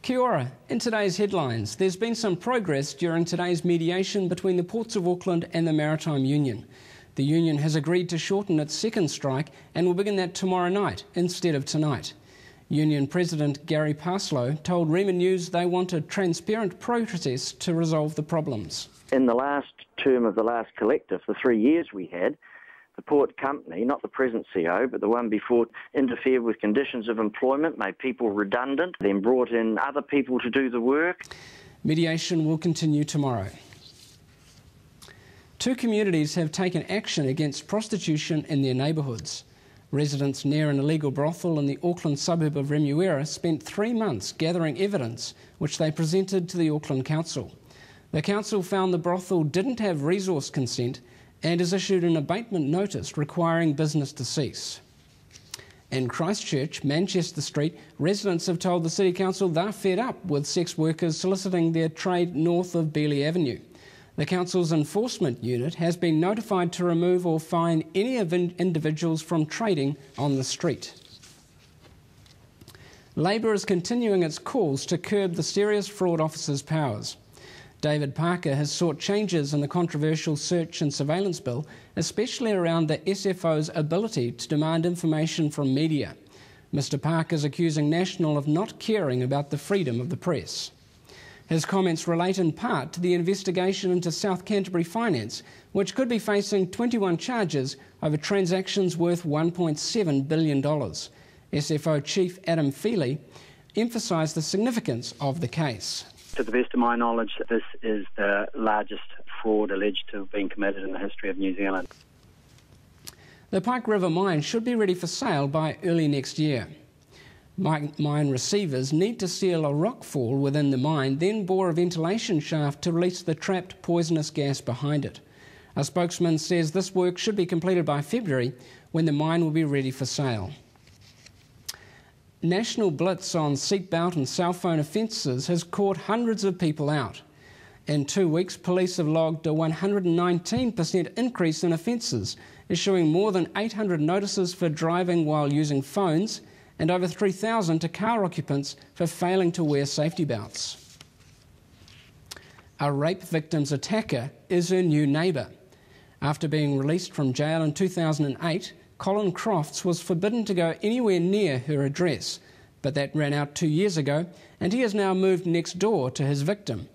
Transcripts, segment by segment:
Kia ora. In today's headlines, there's been some progress during today's mediation between the Ports of Auckland and the Maritime Union. The union has agreed to shorten its second strike and will begin that tomorrow night instead of tonight. Union President Gary Parslow told Rema News they want a transparent process to resolve the problems. In the last term of the last collective, the 3 years we had, the port company, not the present CEO, but the one before, interfered with conditions of employment, made people redundant, then brought in other people to do the work. Mediation will continue tomorrow. Two communities have taken action against prostitution in their neighbourhoods. Residents near an illegal brothel in the Auckland suburb of Remuera spent 3 months gathering evidence which they presented to the Auckland Council. The council found the brothel didn't have resource consent and has issued an abatement notice requiring business to cease. In Christchurch, Manchester Street, residents have told the City Council they're fed up with sex workers soliciting their trade north of Beeley Avenue. The Council's enforcement unit has been notified to remove or fine any individuals from trading on the street. Labour is continuing its calls to curb the Serious Fraud Officer's powers. David Parker has sought changes in the controversial Search and Surveillance Bill, especially around the SFO's ability to demand information from media. Mr Parker is accusing National of not caring about the freedom of the press. His comments relate in part to the investigation into South Canterbury Finance, which could be facing 21 charges over transactions worth $1.7 billion. SFO Chief Adam Feely emphasised the significance of the case. To the best of my knowledge, this is the largest fraud alleged to have been committed in the history of New Zealand. The Pike River mine should be ready for sale by early next year. Mine receivers need to seal a rock fall within the mine, then bore a ventilation shaft to release the trapped poisonous gas behind it. A spokesman says this work should be completed by February, when the mine will be ready for sale. National blitz on seatbelt and cell phone offences has caught hundreds of people out. In 2 weeks, police have logged a 119% increase in offences, issuing more than 800 notices for driving while using phones and over 3,000 to car occupants for failing to wear safety belts. A rape victim's attacker is her new neighbour. After being released from jail in 2008, Colin Crofts was forbidden to go anywhere near her address, but that ran out 2 years ago, and he has now moved next door to his victim.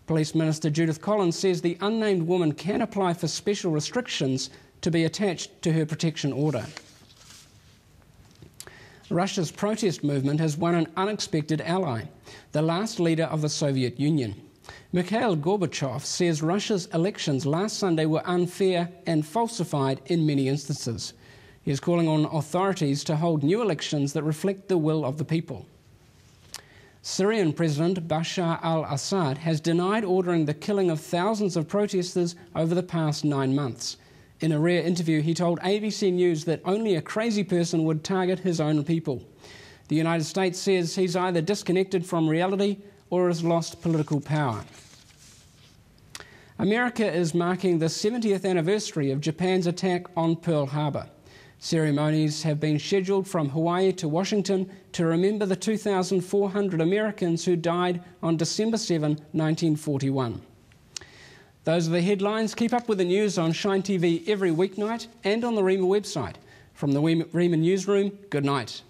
Police Minister Judith Collins says the unnamed woman can apply for special restrictions to be attached to her protection order. Russia's protest movement has won an unexpected ally, the last leader of the Soviet Union. Mikhail Gorbachev says Russia's elections last Sunday were unfair and falsified in many instances. He is calling on authorities to hold new elections that reflect the will of the people. Syrian President Bashar al-Assad has denied ordering the killing of thousands of protesters over the past 9 months. In a rare interview, he told ABC News that only a crazy person would target his own people. The United States says he's either disconnected from reality or has lost political power. America is marking the 70th anniversary of Japan's attack on Pearl Harbor. Ceremonies have been scheduled from Hawaii to Washington to remember the 2,400 Americans who died on December 7, 1941. Those are the headlines. Keep up with the news on Shine TV every weeknight and on the Rema website. From the Rema Newsroom, good night.